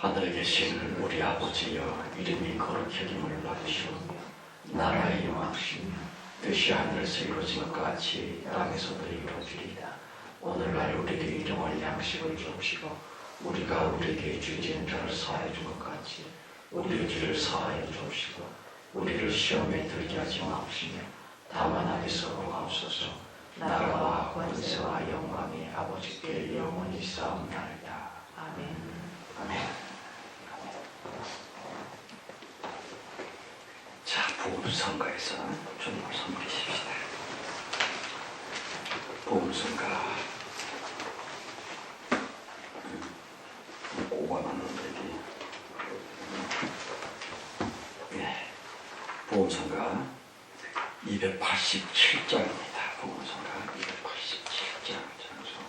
하늘에 계신 우리 아버지여, 이름이 거룩히 여김을 받으시오며 나라의 임하시며 뜻이 하늘에서 이루어진 것 같이 땅에서도 이루어지리이다. 오늘날 우리에게 일용할 양식을 주옵시고 우리가 우리에게 죄지은 자를 사하여 준 것 같이 우리의 죄를 사하여 주옵시고 우리를 시험에 들게 하지 마옵시며 다만 악에서 구하옵소서. 나라와 권세와 영광이 아버지께 영원히 싸움나이다. 아멘. 아멘. 자, 복음성가에서 주님을 섬기십시다. 복음성가 5번 하는데 복음성가 287장입니다. 복음성가 287장 장소.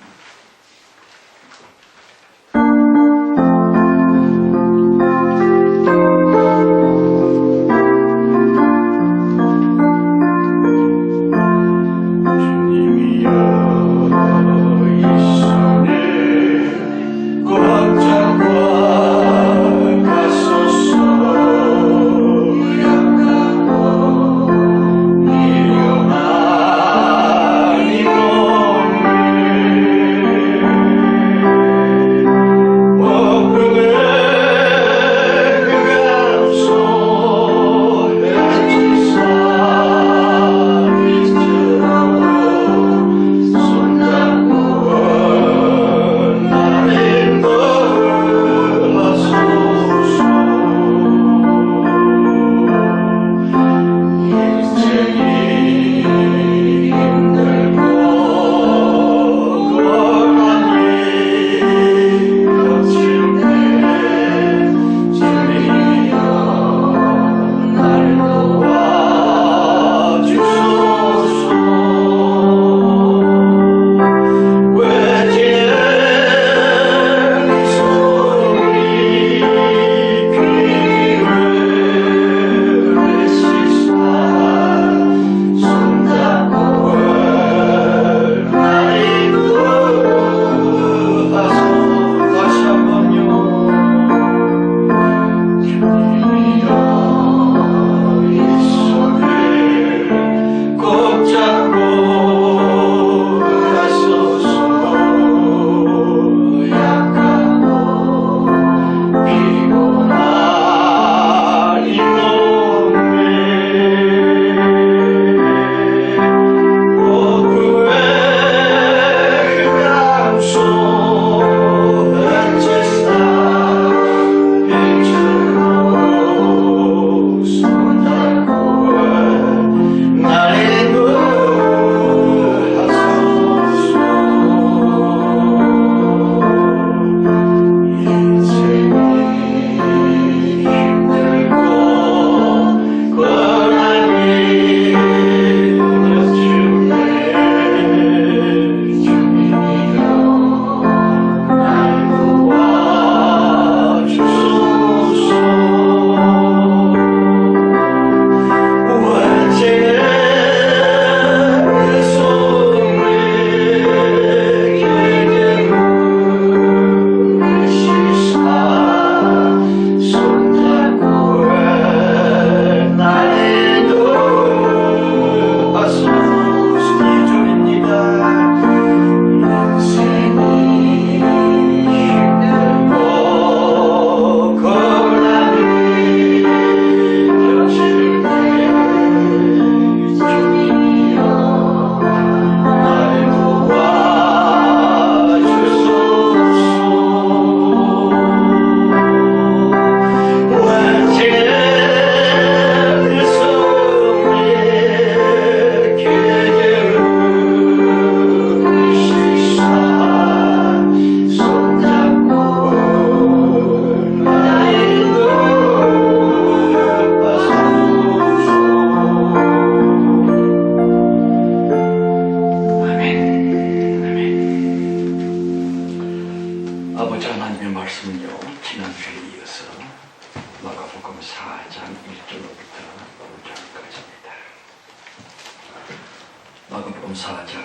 마가복음 4장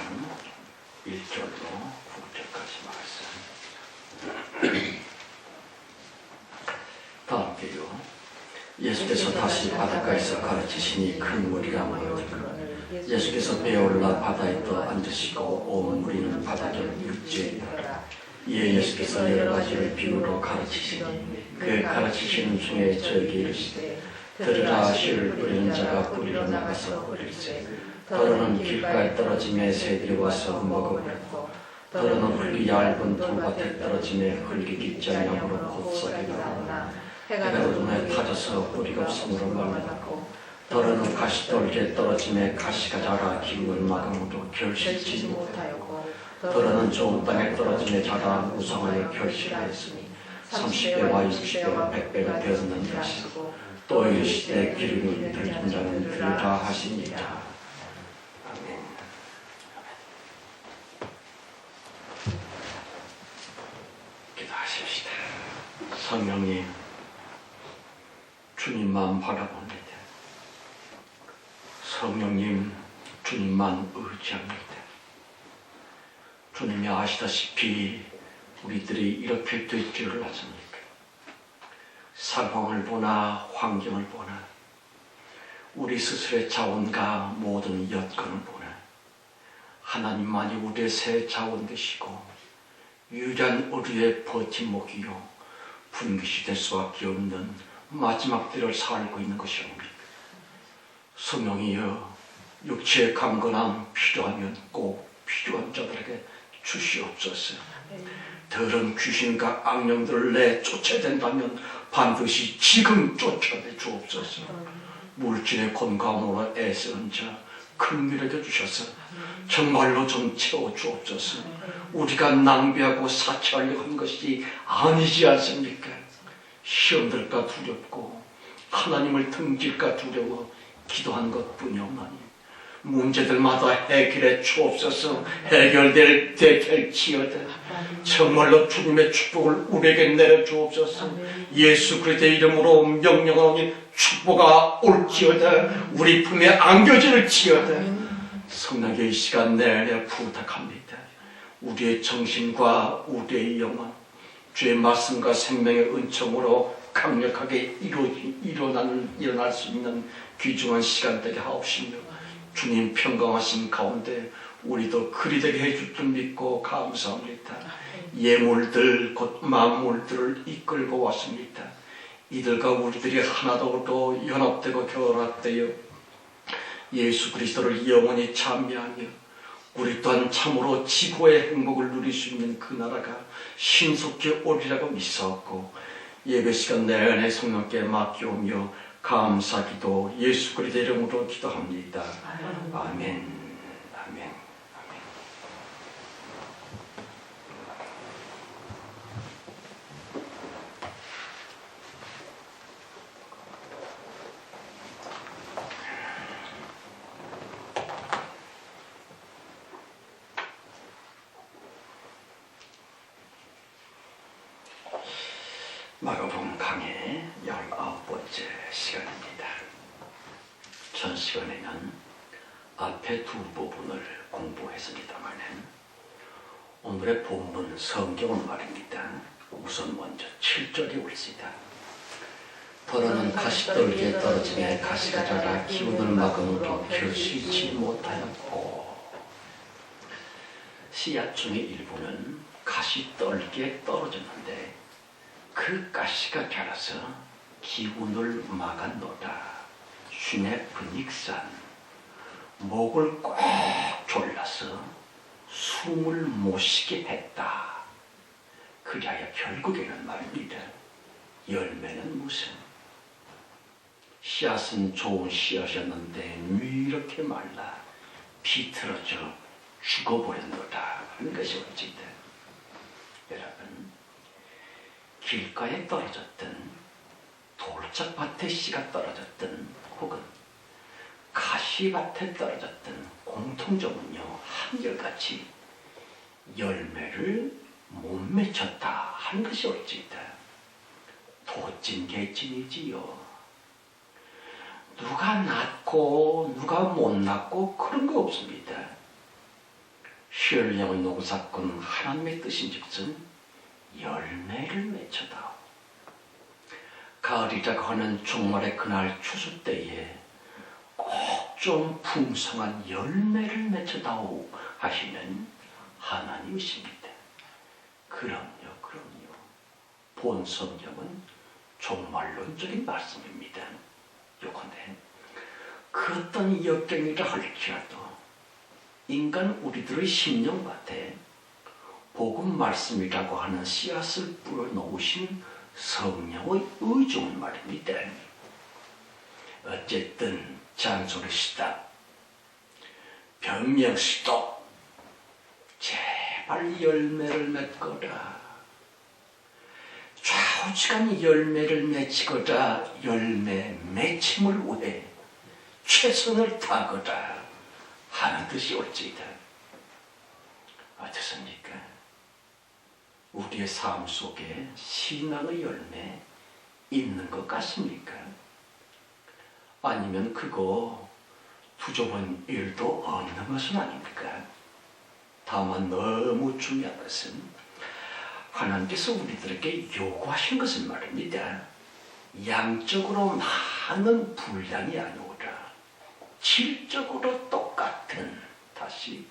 1절로 9절까지 말씀. 다 함께요. 예수께서 다시 바닷가에서 가르치시니 큰 무리가 모여들고 예수께서 배에 올라 바다에 떠 앉으시고 온 무리는 바다를 육지에 이에 예수께서 여러 가지를 비유로 가르치시니 그 가르치시는 중에 저에게 이르시되 들으라 씨를 뿌리는 자가 뿌리러 나가서 뿌릴세 더러는 길가에 떨어짐에 새들이 와서 먹어버렸고 더러는 흙이 얇은 돌밭에 떨어짐에 흙이 깊지 않으므로 곧 썩이 나오나 해가 어둠에 타져서 뿌리가 없으므로 말라갔고 더러는 가시떨기에 떨어짐에 가시가 자라 기운을 막음으로 결실치 못하였고 더러는 좋은 땅에 떨어짐에 자라 무성하여 결실하였으니 30배와 60배와 100배가 되었는 것이고 또 이르시되 기름이 들린 자는 들으라 하시니라. 아멘. 기도하십시다. 성령님, 주님만 바라봅니다. 성령님, 주님만 의지합니다. 주님이 아시다시피 우리들이 이렇게 될 줄을 아십니까? 상황을 보나 환경을 보나 우리 스스로의 자원과 모든 여건을 보나 하나님만이 우리의 새 자원 되시고 유일한 우리의 버팀목이요 분깃이 될 수밖에 없는 마지막 때를 살고 있는 것이 아닙니까? 성령이여 육체의 강건함 필요하면 꼭 필요한 자들에게 주시옵소서. 더러운 귀신과 악령들을 내쫓아야 된다면 반드시 지금 쫓아내 주옵소서. 물질의 건강으로 애쓰는 자 긍휼하게 주셔서 정말로 좀 채워 주옵소서. 우리가 낭비하고 사치하려고 한 것이 아니지 않습니까? 시험들까 두렵고 하나님을 등질까 두려워 기도한 것뿐이옵나니 문제들마다 해결해 주옵소서. 해결될지어다. 정말로 주님의 축복을 우리에게 내려 주옵소서. 예수 그리스도의 이름으로 명령하오니 축복아 올지어다. 우리 품에 안겨질지어다. 성령의 이 시간 내내 부탁합니다. 우리의 정신과 우리의 영혼 주의 말씀과 생명의 은총으로 강력하게 일어날 수 있는 귀중한 시간 되게 하옵시며 주님 평강하신 가운데 우리도 그리 되게 해줄 줄 믿고 감사합니다. 예물들 곧 만물들을 이끌고 왔습니다. 이들과 우리들이 하나로 연합되고 결합되어 예수 그리스도를 영원히 찬미하며 우리 또한 참으로 지고의 행복을 누릴 수 있는 그 나라가 신속히 오리라고 믿사옵고 예배 시간 내내 성령께 맡겨오며 감사기도 예수 그리스도의 이름으로 기도합니다. 아멘. 아멘. 마가복음 강의 19번째 시간입니다. 전 시간에는 앞에 두 부분을 공부했습니다만 오늘의 본문 성경은 말입니다. 우선 먼저 7절이 옳습니다. 더러는 가시떨기에 떨어지며 가시가 자라 기운을 막음으로 결실치 못하였고 씨앗 중의 일부는 가시떨기에 떨어졌는데 그 가시가 자라서 기운을 막았노라. 쉰의 분익산 목을 꽉 졸라서 숨을 못 쉬게 했다. 그리하여 결국에는 말입니다. 열매는 무슨 씨앗은 좋은 씨앗이었는데 왜 이렇게 말라 비틀어져 죽어버렸노라 하는 것이 어찌다. 여러분, 길가에 떨어졌든 돌짝밭에 씨가 떨어졌든 혹은 가시밭에 떨어졌든 공통점은요 한결같이 열매를 못 맺혔다 하는 것이 어찌다. 도찐개찐이지요. 누가 낫고 누가 못 낫고 그런 거 없습니다. 시를 향한 농사꾼 하나님의 뜻인즉슨 열매를 맺혀다. 가을이라고 하는 종말의 그날 추수 때에 꼭 좀 풍성한 열매를 맺어다오 하시는 하나님이십니다. 그럼요. 본 성경은 종말론적인 말씀입니다. 요컨대 그 어떤 역경이라 할지라도 인간 우리들의 심령밭에 복음 말씀이라고 하는 씨앗을 뿌려놓으신 성령의 의중은 말입니다. 어쨌든 잔소리시다, 변명시도 제발 열매를 맺거라, 좌우지간 열매를 맺히거라, 열매 맺힘을 위해 최선을 다하거라 하는 뜻이 올지이다. 어떻습니까? 우리의 삶 속에 신앙의 열매 있는 것 같습니까? 아니면 그거 부족한 일도 없는 것은 아닙니까? 다만 너무 중요한 것은 하나님께서 우리들에게 요구하신 것은 말입니다. 양적으로 많은 분량이 아니오라, 질적으로 똑같은, 다시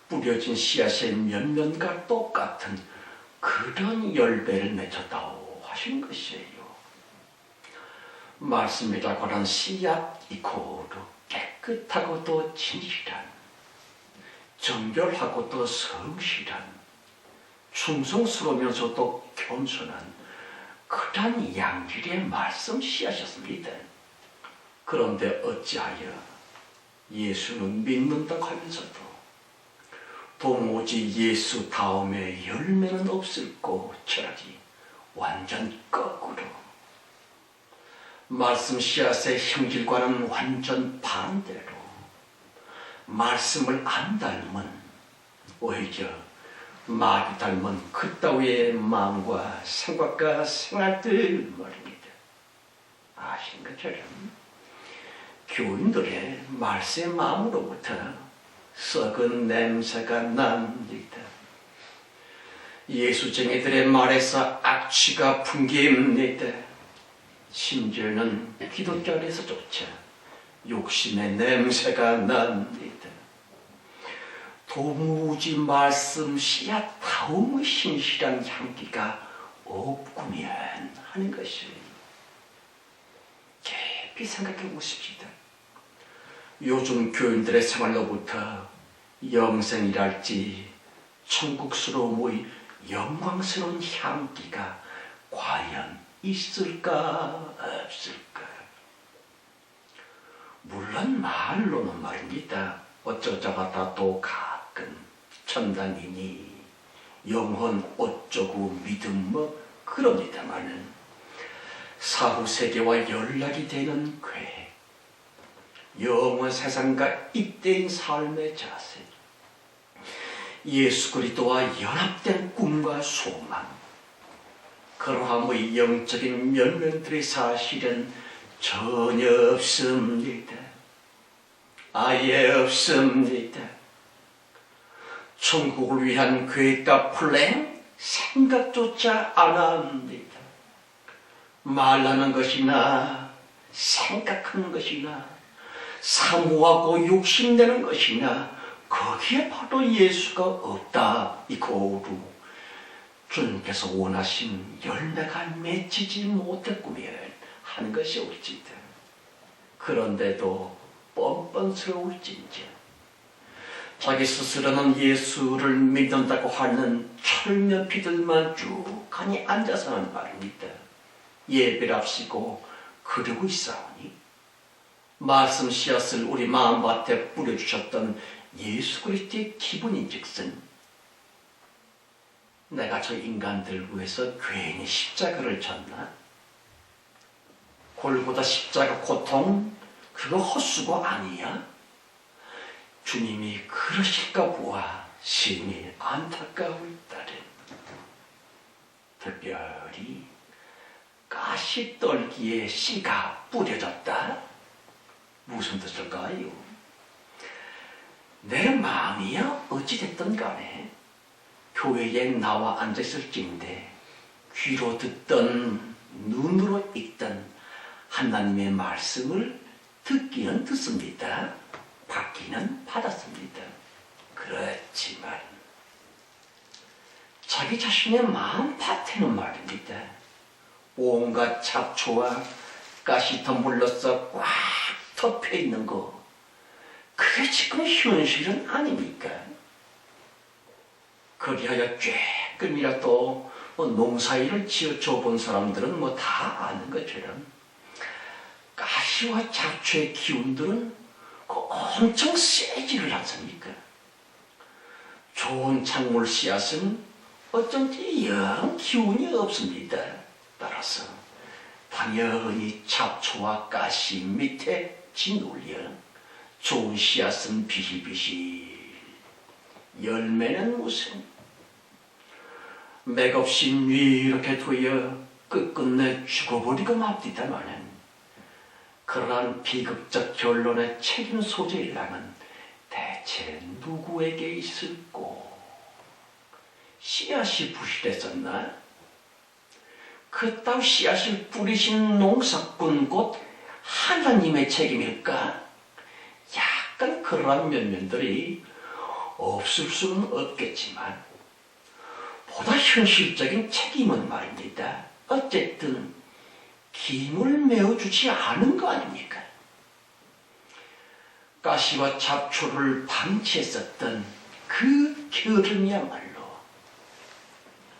뿌려진 씨앗의 면면과 똑같은 그런 열매를 맺었다고 하신 것이에요. 말씀이라고 하는 씨앗 이코르 깨끗하고도 진실한, 정결하고도 성실한, 충성스러우면서도 겸손한 그러한 양질의 말씀 씨앗이었습니다. 그런데 어찌하여 예수는 믿는다고 하면서도 도무지 예수 다음에 열매는 없을고 저라지 완전 거꾸로 말씀 씨앗의 형질과는 완전 반대로 말씀을 안 닮은, 오히려 마귀 닮은 그따위의 마음과 생각과 생활들 말입니다. 아시는 것처럼 교인들의 말씀의 마음으로부터 썩은 냄새가 납니다. 예수쟁이들의 말에서 악취가 풍깁니다. 심지어는 기독교 안에서조차 욕심의 냄새가 납니다. 도무지 말씀 씨앗다움의 신실한 향기가 없구면 하는 것을 깊이 생각해 보십시다. 요즘 교인들의 생활로부터 영생이랄지 천국스러움의 영광스러운 향기가 과연 있을까 없을까? 물론 말로는 말입니다. 어쩌자가 또 가끔 천당이니 영혼 어쩌고 믿음 뭐 그럽니다마는 사후세계와 연락이 되는 계획, 영원 세상과 잇대인 삶의 자세, 예수 그리스도와 연합된 꿈과 소망, 그러함의 영적인 면면들의 사실은 전혀 없습니다. 아예 없습니다. 천국을 위한 계획과 플랜 생각조차 안 합니다. 말하는 것이나 생각하는 것이나 사모하고 욕심내는 것이나 거기에 바로 예수가 없다. 이거로 주님께서 원하신 열매가 맺히지 못했구면 하는 것이 올지다. 그런데도 뻔뻔스러울진지 자기 스스로는 예수를 믿는다고 하는 철면피들만 쭉 가니 앉아서는 말입니다. 예배랍시고 그러고 있사오니 말씀 씨앗을 우리 마음밭에 뿌려주셨던 예수 그리스도의 기분인즉슨 내가 저 인간들 위해서 괜히 십자가를 졌나? 골고다 십자가 고통 그거 헛수고 아니야? 주님이 그러실까 보아 심히 안타까워있다래. 특별히 가시떨기에 씨가 뿌려졌다? 무슨 뜻일까요? 내 마음이야 어찌됐든 간에 교회에 나와 앉아있을진데 귀로 듣던 눈으로 읽던 하나님의 말씀을 듣기는 듣습니다. 받기는 받았습니다. 그렇지만 자기 자신의 마음밭에는 말입니다. 온갖 잡초와 가시터 물러서 꽉 덮여 있는 거, 그게 지금 현실은 아닙니까? 그리하여 조금이라도 농사일을 지어 줘본 사람들은 다 아는 것처럼 가시와 잡초의 기운들은 엄청 세지를 않습니까? 좋은 작물 씨앗은 어쩐지 영 기운이 없습니다. 따라서 당연히 잡초와 가시 밑에 짓눌려 좋은 씨앗은 비실비실, 열매는 무슨 맥없이 이렇게 두어 끝끝내 죽어버리고 맙디다마는, 그러한 비극적 결론의 책임 소재일랑은 대체 누구에게 있을꼬? 씨앗이 부실했었나? 그따위 씨앗을 뿌리신 농사꾼 곧 하나님의 책임일까? 약간 그러한 면면들이 없을 수는 없겠지만 보다 현실적인 책임은 말입니다. 어쨌든 김을 메어주지 않은 거 아닙니까? 가시와 잡초를 방치했었던 그 겨름이야말로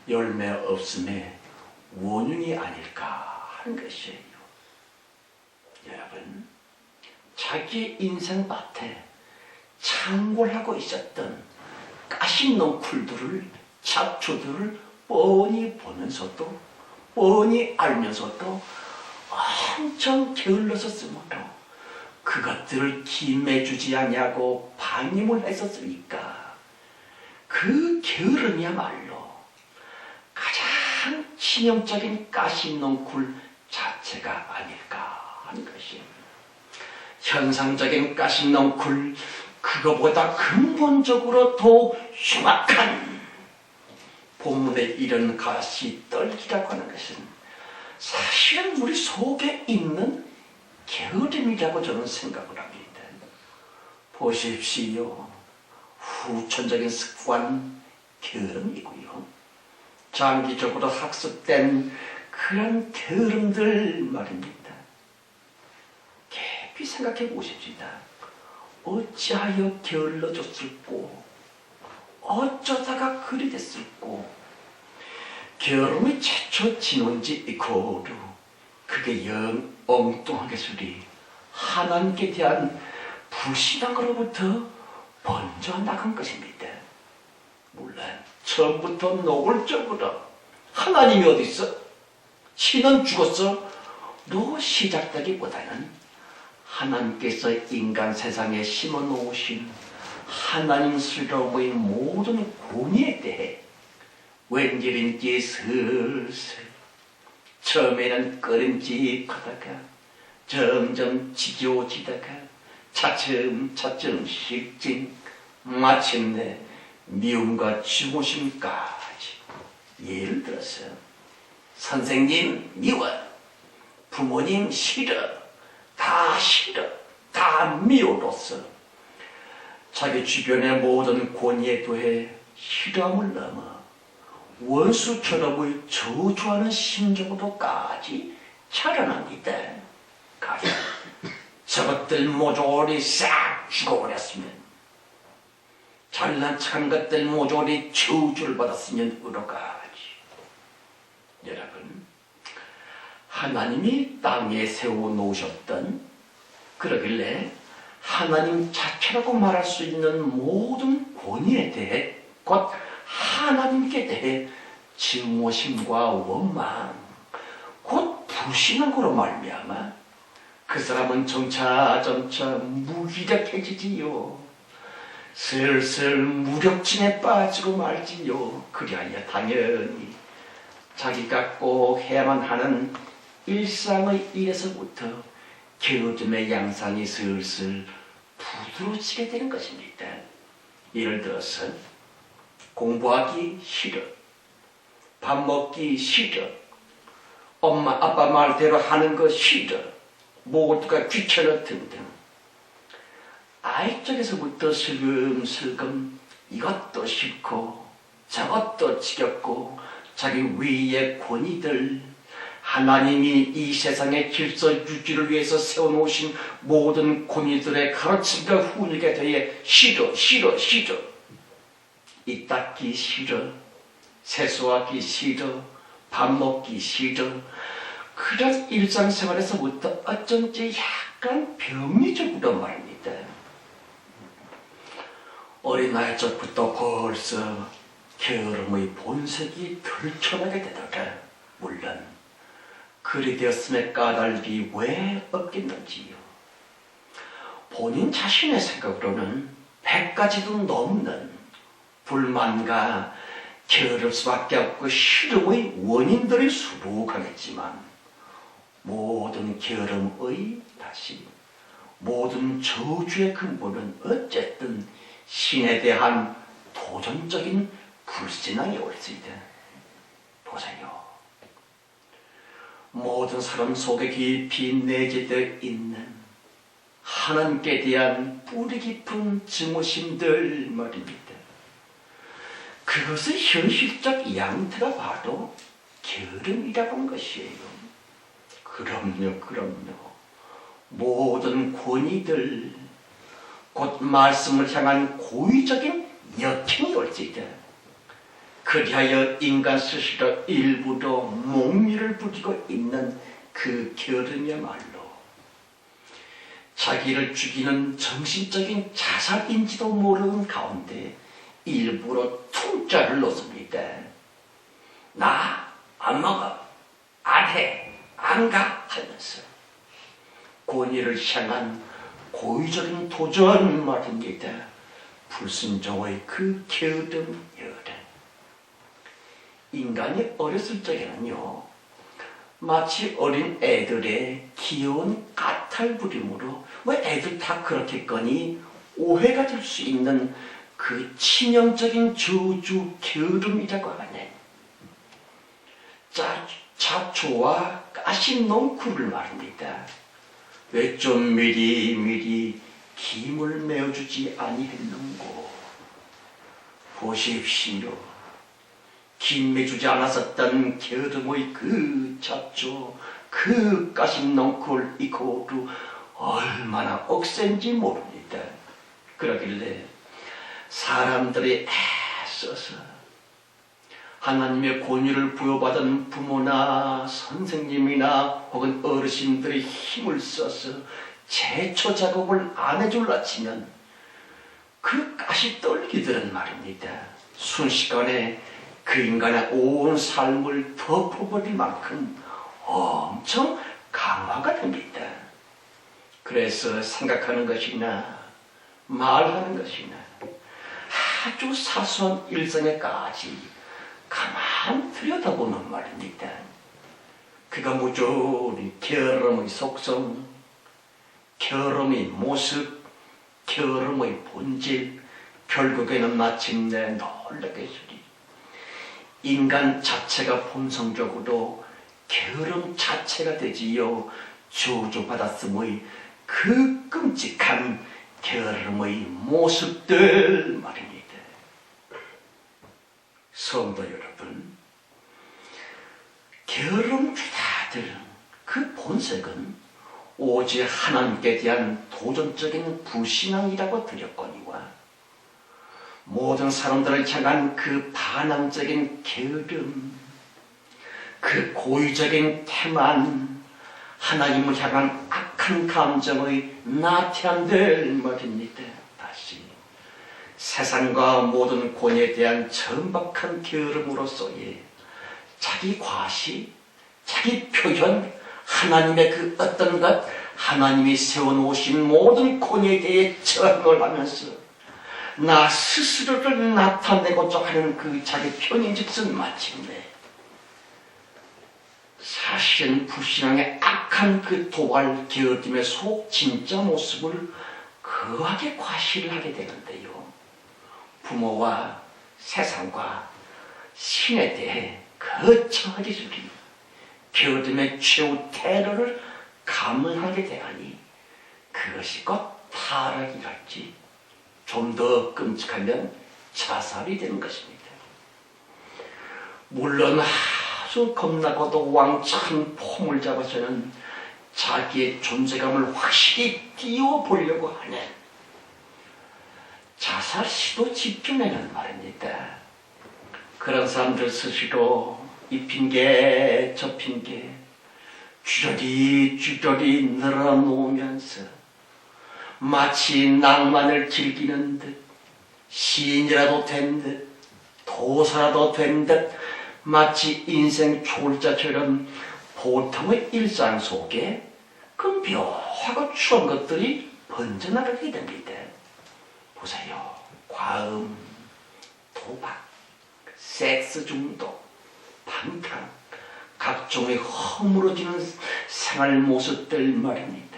열매 없음의 원흉이 아닐까 하는 것이에요. 여러분, 자기 인생밭에 창궐하고 있었던 가시넝쿨들을, 잡초들을 뻔히 보면서도, 뻔히 알면서도 엄청 게을렀었으므로 그것들을 김해주지 않냐고 방임을 했었으니까 그 게으름이야말로 가장 치명적인 가시넝쿨 자체가 아닐까 하는 것이에요. 현상적인 가시넝쿨, 그거보다 근본적으로 더 흉악한 본문의 이런 가시떨기라고 하는 것은 사실은 우리 속에 있는 게으름이라고 저는 생각을 합니다. 보십시오. 후천적인 습관, 게으름이고요. 장기적으로 학습된 그런 게으름들 말입니다. 깊이 생각해 보십시다. 어찌하여 게을러졌을꼬? 어쩌다가 그리 됐을꼬? 게으름이 최초 진원지 이코르, 그게 영 엉뚱하게 소리 하나님께 대한 불신앙으로부터 번져 나간 것입니다. 물론 처음부터 노골적으로 하나님이 어디 있어? 신은 죽었어? 로 시작되기보다는 하나님께서 인간 세상에 심어놓으신 하나님스러움의 모든 권위에 대해 웬일인지 슬슬, 처음에는 꺼림직하다가 점점 지겨워지다가 차츰차츰 식진, 마침내 미움과 증오심까지. 예를 들어서 선생님 미워, 부모님 싫어, 다 싫어, 다 미워로서 자기 주변의 모든 권위에 더해 싫어함을 넘어 원수처럼의 저주하는 심정으로까지 자라납니다. 가령 저것들 모조리 싹 죽어버렸으면, 잘난 척한 것들 모조리 저주를 받았으면 으로가지. 여러분, 하나님이 땅에 세워놓으셨던, 그러길래 하나님 자체라고 말할 수 있는 모든 권위에 대해, 곧 하나님께 대해 증오심과 원망, 곧 불신앙으로 말미암아 그 사람은 점차 무기력해지지요. 슬슬 무력증에 빠지고 말지요. 그리하여 당연히 자기가 꼭 해야만 하는 일상의 일에서부터 게으름의 양상이 슬슬 부드러워지게 되는 것입니다. 예를 들어서 공부하기 싫어, 밥 먹기 싫어, 엄마 아빠 말대로 하는 거 싫어, 모두가 귀찮아 등등. 아이 쪽에서부터 슬금슬금 이것도 싫고 저것도 지겹고 자기 위의 권위들, 하나님이 이 세상의 질서 유지를 위해서 세워놓으신 모든 권위들의 가르침과 훈육에 대해 싫어. 이 닦기 싫어, 세수하기 싫어, 밥 먹기 싫어. 그런 일상생활에서부터 어쩐지 약간 병리적으로 말입니다. 어린 나이 적부터 벌써 게으름의 본색이 들춰나게 되더라. 물론 그리 되었음에 까닭이 왜 없겠는지요. 본인 자신의 생각으로는 100가지도 넘는 불만과 게으를 수밖에 없고 싫음의 원인들이 수북하겠지만, 모든 게으름의 모든 저주의 근본은 어쨌든 신에 대한 도전적인 불신앙이 올 수 있다. 보세요. 모든 사람 속에 깊이 내재되어 있는 하나님께 대한 뿌리 깊은 증오심들 말입니다. 그것의 현실적 양태가 바로 게으름이라고 하는 것이에요. 그럼요. 모든 권위들, 곧 말씀을 향한 고의적인 역행이 올 수 있다. 그리하여 인간 스스로 일부러 몽리를 부리고 있는 그 게으름이야말로 자기를 죽이는 정신적인 자살인지도 모르는 가운데 일부러 퉁자를 놓습니다. 나 안 먹어, 안 해, 안 가 하면서 권위를 향한 고의적인 도전 말입니다. 불순종의 그 게으름 여래. 인간이 어렸을 적에는요, 마치 어린 애들의 귀여운 까탈부림으로 왜 애들 다 그렇겠거니 오해가 될 수 있는 그 치명적인 저주 게으름이라고 하네. 자초와 까신 넝쿨을 말입니다. 왜 좀 미리 김을 메어주지 아니했는고. 보십시오. 김 메주지 않았었던 게으름의 그 잡초, 그 까신 넝쿨 이 고루 얼마나 억센지 모릅니다. 그러길래 사람들이 애써서 하나님의 권위를 부여받은 부모나 선생님이나 혹은 어르신들의 힘을 써서 제초 작업을 안 해줄라 치면 그 가시 떨기들은 말입니다. 순식간에 그 인간의 온 삶을 덮어버릴 만큼 엄청 강화가 됩니다. 그래서 생각하는 것이나 말하는 것이나 아주 사소한 일상에까지 가만 들여다보는 말입니다. 그가 무조리 게으름의 속성, 게으름의 모습, 게으름의 본질, 결국에는 마침내 놀라겠으리 인간 자체가 본성적으로 게으름 자체가 되지요. 저주받았음의 그 끔찍한 게으름의 모습들 말입니다. 성도 여러분, 게으름 주다들 그 본색은 오직 하나님께 대한 도전적인 불신앙이라고 드렸거니와 모든 사람들을 향한 그 반항적인 게으름, 그 고의적인 태만, 하나님을 향한 악한 감정의 나태함들 말입니다. 다시 세상과 모든 권위에 대한 천박한 게으름으로서의 자기 과시, 자기 표현, 하나님의 그 어떤 것, 하나님이 세워놓으신 모든 권위에 대해 저항을 하면서 나 스스로를 나타내고자 하는 그 자기 편인즉슨 마침내 사실은 불신앙의 악한 그 도발 게으름의 속 진짜 모습을 거하게 과시를 하게 되는데요. 부모와 세상과 신에 대해 거창하게 줄이 게으름의 최후 테러를 감행하게 되하니 그것이 곧 타락이랄지 좀 더 끔찍하면 자살이 되는 것입니다. 물론 아주 겁나고도 왕창 폼을 잡아서는 자기의 존재감을 확실히 띄워보려고 하는 자살 시도 집중하는 말입니다. 그런 사람들 스스로 이 핑계 저 핑계 주저리 늘어놓으면서 마치 낭만을 즐기는 듯 시인이라도 된 듯 도사라도 된 듯 마치 인생 초월자처럼 보통의 일상 속에 그 묘하고 추한 것들이 번져나가게 됩니다. 보세요. 과음, 도박, 섹스 중독, 방탕, 각종의 허물어지는 생활 모습들 말입니다.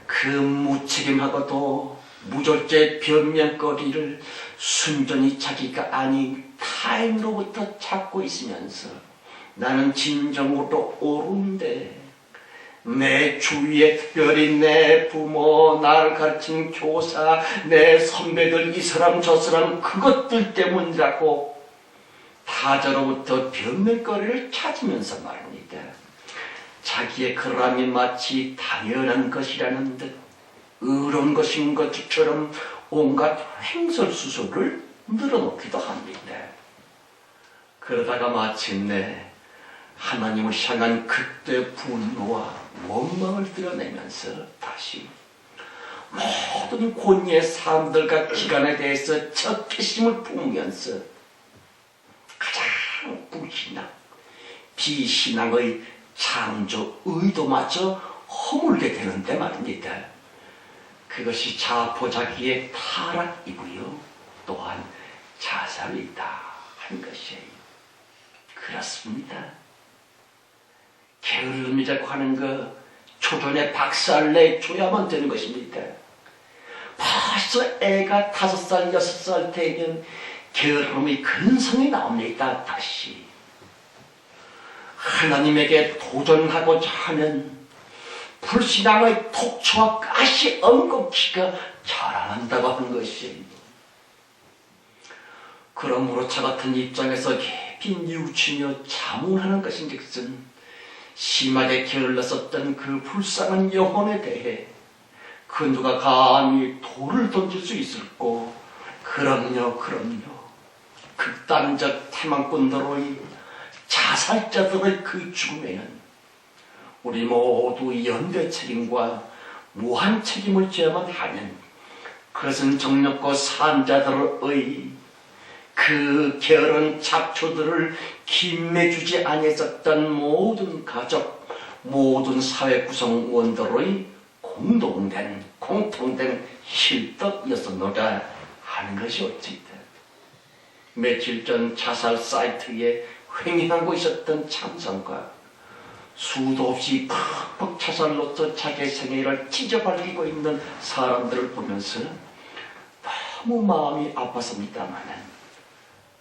그 무책임하고도 무절제 변명거리를 순전히 자기가 아닌 타인으로부터 찾고 있으면서 나는 진정으로 옳은데 내 주위에 특별히 내 부모, 나를 가르친 교사, 내 선배들 이 사람 저 사람 그것들 때문이라고 타자로부터 변명거리를 찾으면서 말입니다. 자기의 그러함이 마치 당연한 것이라는 듯 의로운 것인 것처럼 온갖 횡설수설을 늘어놓기도 합니다. 그러다가 마침내 하나님을 향한 그때 분노와 원망을 드러내면서 다시 모든 권위의 사람들과 기관에 대해서 적개심을 품으면서 가장 불신앙, 비신앙의 창조 의도마저 허물게 되는데 말입니다. 그것이 자포자기의 타락이고요. 또한 자살이다 한 것이에요. 그렇습니다. 게으름이라고 하는 거 초전에 박살 내줘야만 되는 것입니다. 벌써 애가 5살, 6살 되면 게으름이 근성이 나옵니다. 다시 하나님에게 도전하고자 하는 불신앙의 독초와 가시 엉겁기가 자라난다고 하는 것이에요. 그러므로 저 같은 입장에서 깊이 뉘우치며 자문하는 것인즉슨 심하게 게을렀었던 그 불쌍한 영혼에 대해 그 누가 감히 돌을 던질 수 있을꼬? 그럼요. 극단적 태만꾼들의 자살자들의 그 죽음에는 우리 모두 연대 책임과 무한 책임을 져야만 하는, 그것은 정력고 산자들의 그 게으른 잡초들을 김매주지 아니했었던 모든 가족, 모든 사회 구성원들의 공통된 실덕이었었노라 하는 것이 어찌다. 며칠 전 자살 사이트에 횡행하고 있었던 참상과 수도 없이 팍팍 자살로서 자기의 생애를 찢어발리고 있는 사람들을 보면서 너무 마음이 아팠습니다마는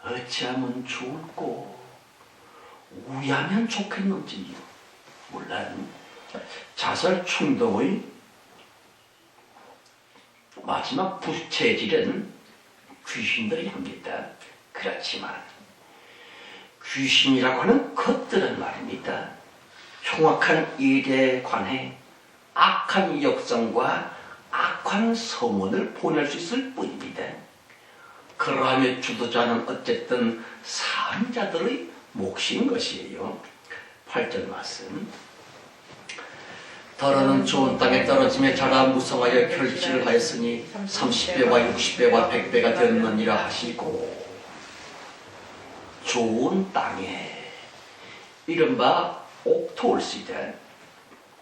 어찌하면 좋을꼬, 우야면 좋겠는지요. 물론 자살 충동의 마지막 부채질은 귀신들이 합니다. 그렇지만 귀신이라고 하는 것들은 말입니다. 흉악한 일에 관해 악한 역성과 악한 소문을 보낼 수 있을 뿐입니다. 그러함에 주도자는 어쨌든 산자들의 몫인 것이에요. 8절 말씀. 더러는 좋은 땅에 떨어지며 자라 무성하여 결실을 하였으니 30배와 60배와 100배가 되었느니라 하시고, 좋은 땅에 이른바 옥토올시대,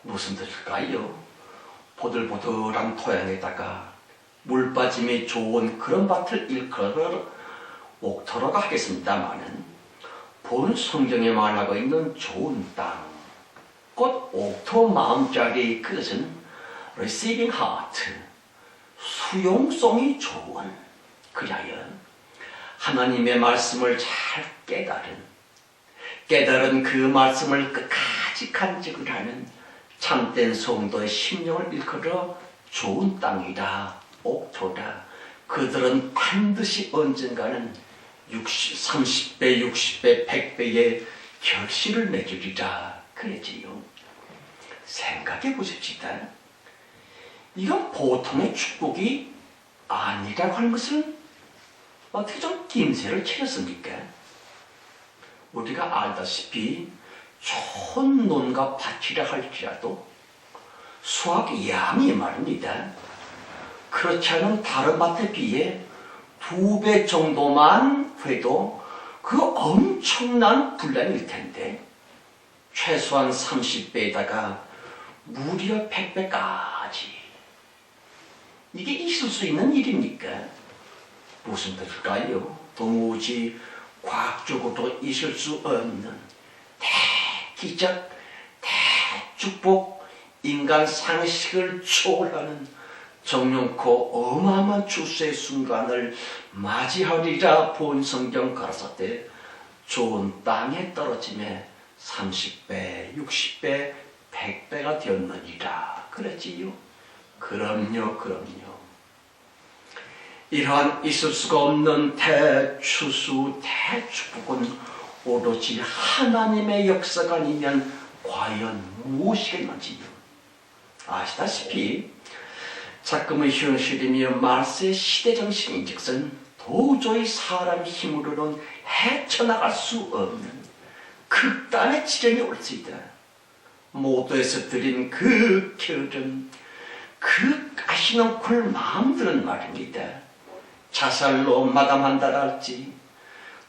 무슨 뜻일까요? 보들보들한 토양에다가 물 빠짐이 좋은 그런 밭을 일컬어 옥토라고 하겠습니다마는 본 성경에 말하고 있는 좋은 땅, 곧 옥토 마음자리, 그것은 receiving heart, 수용성이 좋은, 그리하여 하나님의 말씀을 잘 깨달은, 깨달은 그 말씀을 끝까지 간직을 하는 참된 성도의 심령을 일컬어 좋은 땅이다, 옥토다. 그들은 반드시 언젠가는 30배, 60배, 100배의 결실을 맺으리라 그랬지요. 생각해 보십시다. 이건 보통의 축복이 아니라고 하는 것을 어떻게 좀 김새를 채렸습니까? 우리가 알다시피 좋은 논과 밭이라 할지라도 수확 양이 말입니다. 그렇지 않은 다른 밭에 비해 2배 정도만 해도 그 엄청난 분량일 텐데 최소한 30배에다가 무려 100배까지 이게 있을 수 있는 일입니까? 무슨 뜻일까요? 도무지 과학적으로도 있을 수 없는 대기적, 대축복, 인간 상식을 초월하는 정령코 어마어마한 출세의 순간을 맞이하리라 본 성경 가라사대 좋은 땅에 떨어짐에 30배, 60배, 100배가 되었느니라 그랬지요. 그럼요. 이러한 있을 수가 없는 대추수, 대축복은 오로지 하나님의 역사가 아니면 과연 무엇이겠는지요. 아시다시피 작금의 현실이며 말세의 시대정신인즉슨 도저히 사람 힘으로는 헤쳐나갈 수 없는 극단의 지경이 올지이다. 모두에서 드린 그 게으름, 그 가시넝쿨 마음들은 말입니다. 자살로 마감한다 할지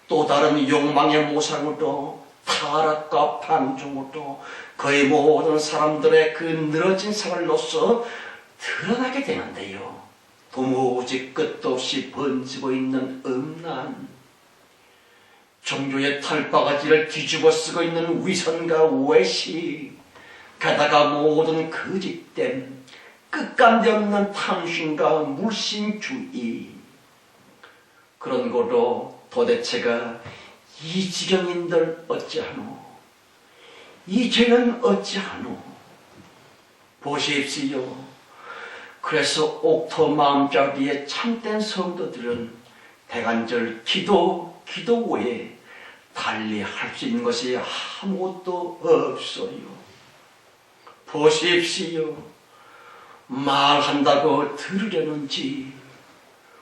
또 다른 욕망의 모상으로 타락과 방종으로 거의 모든 사람들의 그 늘어진 생활로서 드러나게 되는데요. 도무지 끝도 없이 번지고 있는 음란, 종교의 털바가지를 뒤집어 쓰고 있는 위선과 외식, 게다가 모든 거짓됨, 끝간데 없는 탐심과 물심주의, 그런 거로 도대체가 이 지경인들 어찌하노? 이 죄는 어찌하노? 보십시오. 그래서 옥토 마음자리의 참된 성도들은 대간절 기도 외에 달리 할 수 있는 것이 아무것도 없어요. 보십시오. 말한다고 들으려는지,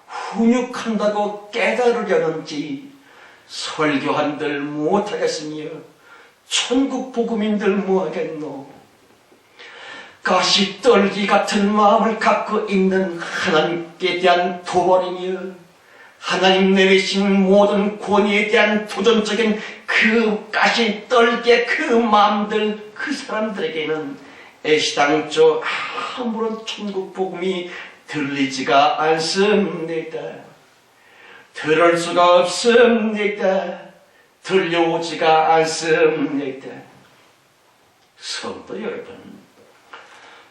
훈육한다고 깨달으려는지, 설교한들 못하겠으며 천국 복음인들 뭐하겠노? 가시떨기 같은 마음을 갖고 있는 하나님께 대한 도발이며 하나님 내리신 모든 권위에 대한 도전적인 그 가시떨기의 그 마음들, 그 사람들에게는 애시당초 아무런 천국 복음이 들리지가 않습니다. 들을 수가 없습니다. 들려오지가 않습니다. 성도 여러분,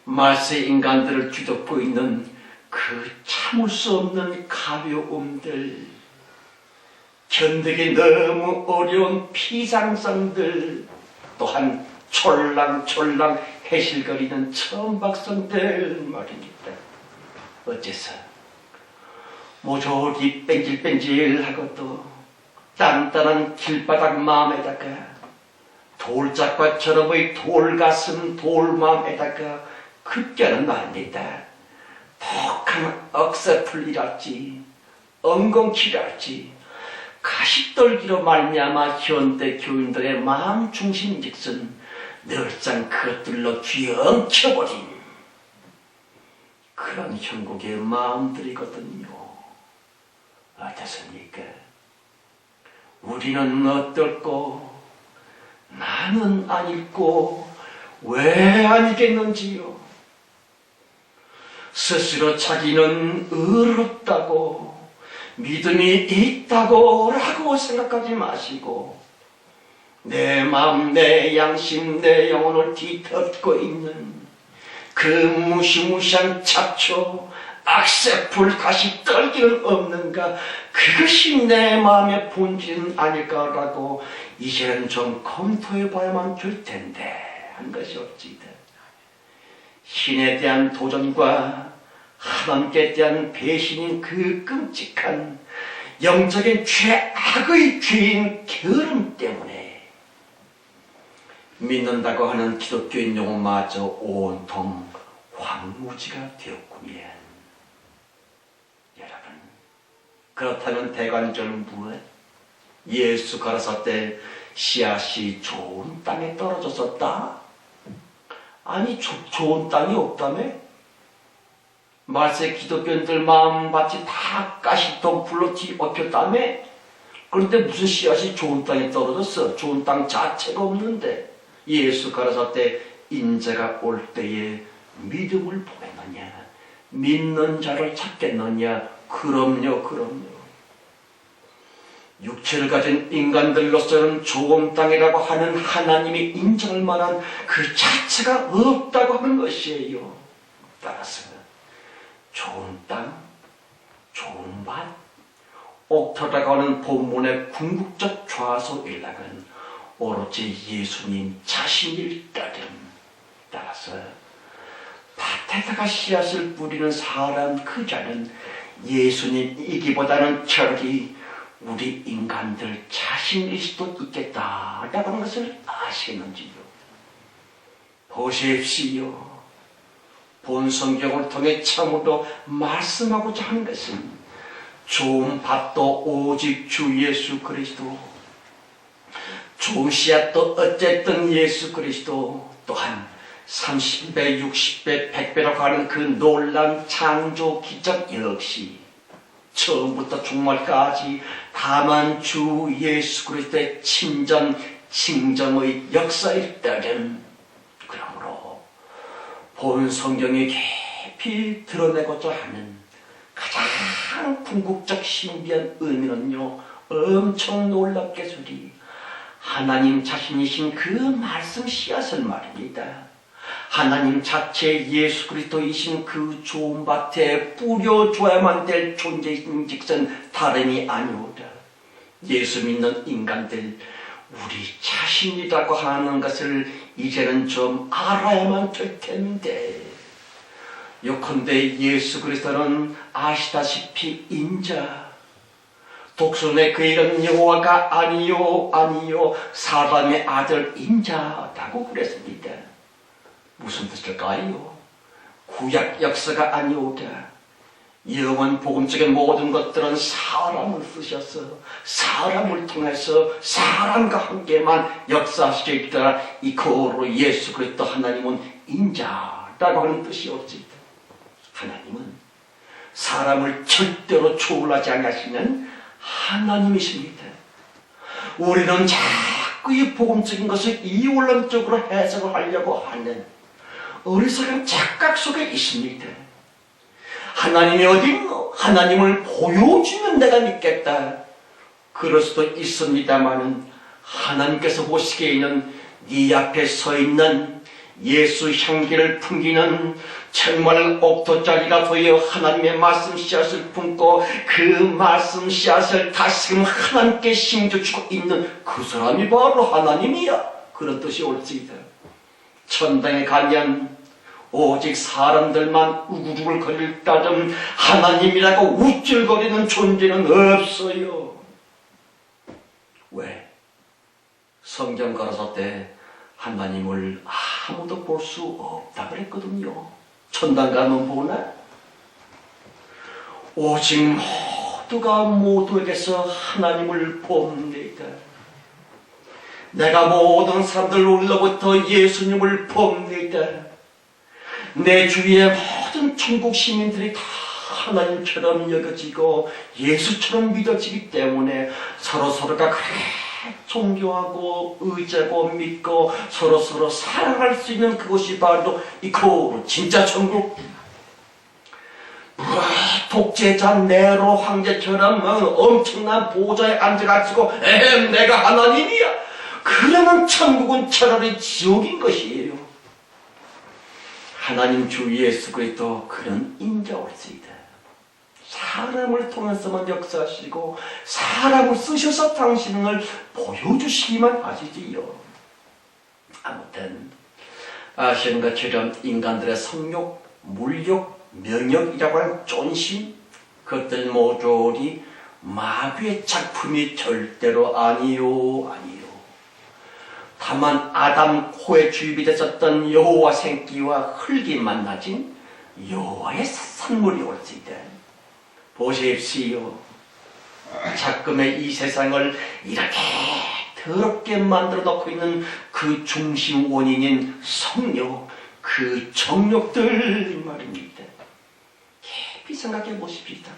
말세 인간들을 뒤덮고 있는 그 참을 수 없는 가벼움들, 견디기 너무 어려운 피상성들, 또한 촐랑촐랑 해실거리는 천박성들 말입니다. 어째서 모조리 뺀질뺀질하고도 단단한 길바닥 마음에다가 돌짝과 저러의 돌가슴 돌마음에다가 급겨는 말입니다. 독한 억새풀이랄지 엉겅퀴랄지 가시떨기로 말미암아 현대 교인들의 마음 중심즉슨 늘상 그것들로 뒤엉켜버린 그런 형국의 마음들이거든요. 어떻습니까? 우리는 어떨꼬? 나는 아닐꼬? 왜 아니겠는지요? 스스로 자기는 의롭다고 믿음이 있다고 라고 생각하지 마시고 내 마음, 내 양심, 내 영혼을 뒤덮고 있는 그 무시무시한 잡초, 악세풀 다시 떨기는 없는가? 그것이 내 마음의 본질은 아닐까라고 이제는 좀 검토해봐야만 될 텐데 한 것이 없지다. 신에 대한 도전과 하나님께 대한 배신인 그 끔찍한 영적인 죄악의 죄인 게으름 때문에 믿는다고 하는 기독교인 영혼마저 온통 황무지가 되었군요. 여러분, 그렇다면 대관절 무엇? 예수 가라사대 씨앗이 좋은 땅에 떨어졌었다? 아니, 좋은 땅이 없다며? 말세 기독교인들 마음밭이 다 가시통 불로 뒤엎였다며? 그런데 무슨 씨앗이 좋은 땅에 떨어졌어? 좋은 땅 자체가 없는데 예수 가라사대 인자가 올 때에 믿음을 보겠느냐? 믿는 자를 찾겠느냐? 그럼요. 육체를 가진 인간들로서는 좋은 땅이라고 하는 하나님이 인정할 만한 그 자체가 없다고 하는 것이에요. 따라서 좋은 땅, 좋은 밭, 옥토라고 하는 본문의 궁극적 좌소 일락은 오로지 예수님 자신일 따름. 따라서 밭에다가 씨앗을 뿌리는 사람 그 자는 예수님이기보다는 저기 우리 인간들 자신일 수도 있겠다라고 하는 것을 아시겠는지요? 보십시오. 본 성경을 통해 참으로 말씀하고자 하는 것은 좋은 밭도 오직 주 예수 그리스도, 좋은 씨앗도 어쨌든 예수 그리스도, 또한 30배, 60배, 100배라고 하는 그 놀라운 창조 기적 역시 처음부터 종말까지 다만 주 예수 그리스도의 친전 칭정의 역사일 따름. 그러므로 본 성경이 깊이 드러내고자 하는 가장 궁극적 신비한 의미는요, 엄청 놀랍게소리 하나님 자신이신 그 말씀 씨앗을 말입니다. 하나님 자체 예수 그리스도이신 그 좋은 밭에 뿌려줘야만 될 존재인 즉슨 다름이 아니오라. 예수 믿는 인간들, 우리 자신이라고 하는 것을 이제는 좀 알아야만 될 텐데, 요컨대 예수 그리스도는 아시다시피 인자, 독순의 그 이름 여호와가 아니요 사람의 아들 인자라고 그랬습니다. 무슨 뜻일까요? 구약 역사가 아니오다. 영원 복음적인 모든 것들은 사람을 쓰셔서 사람을 통해서 사람과 함께만 역사하시겠다. 이 거로 예수 그리스도 하나님은 인자라고 하는 뜻이 없지. 하나님은 사람을 절대로 초월하지 않으시는 하나님이십니다. 우리는 자꾸 이 복음적인 것을 이원론적으로 해석을 하려고 하는 어리석은 착각 속에 있습니다. 하나님이 어딨노? 하나님을 보여주면 내가 믿겠다. 그럴 수도 있습니다마는 하나님께서 보시기에는 네 앞에 서 있는 예수 향기를 풍기는 정말 옥토자리가 되어 하나님의 말씀 씨앗을 품고 그 말씀 씨앗을 다시금 하나님께 심겨주고 있는 그 사람이 바로 하나님이야. 그런 뜻이 옳지이다. 천당에 가면 오직 사람들만 우글우글거릴 따름 하나님이라고 우쭐거리는 존재는 없어요. 왜? 성경 가라사대 하나님을 아무도 볼 수 없다 그랬거든요. 천당 가면 보나? 오직 모두가 모두에게서 하나님을 봅니다. 내가 모든 사람들로부터 예수님을 봅니다. 내 주위의 모든 천국 시민들이 다 하나님처럼 여겨지고 예수처럼 믿어지기 때문에 서로서로가 그래 존경하고 의지하고 믿고 서로서로 사랑할 수 있는 그것이 바로 이 진짜 천국. 독재자 네로 황제처럼 엄청난 보좌에 앉아가지고 내가 하나님이야. 그러면 천국은 차라리 지옥인 것이에요. 하나님 주 예수 그리스도 그런 인자 올수이다. 사람을 통해서만 역사하시고 사람을 쓰셔서 당신을 보여주시기만 하시지요. 아무튼 아시는 것처럼 인간들의 성욕, 물욕, 명욕이라고 하는 존심, 그것들 모조리 마귀의 작품이 절대로 아니요. 다만 아담 코에 주입이 됐었던 여호와 생기와 흙이 만나진 여호와의 산물이 올지이다. 보십시오. 자금의 이 세상을 이렇게 더럽게 만들어 놓고 있는 그 중심 원인인 성욕, 그 정욕들 말입니다. 깊이 생각해 보십시다.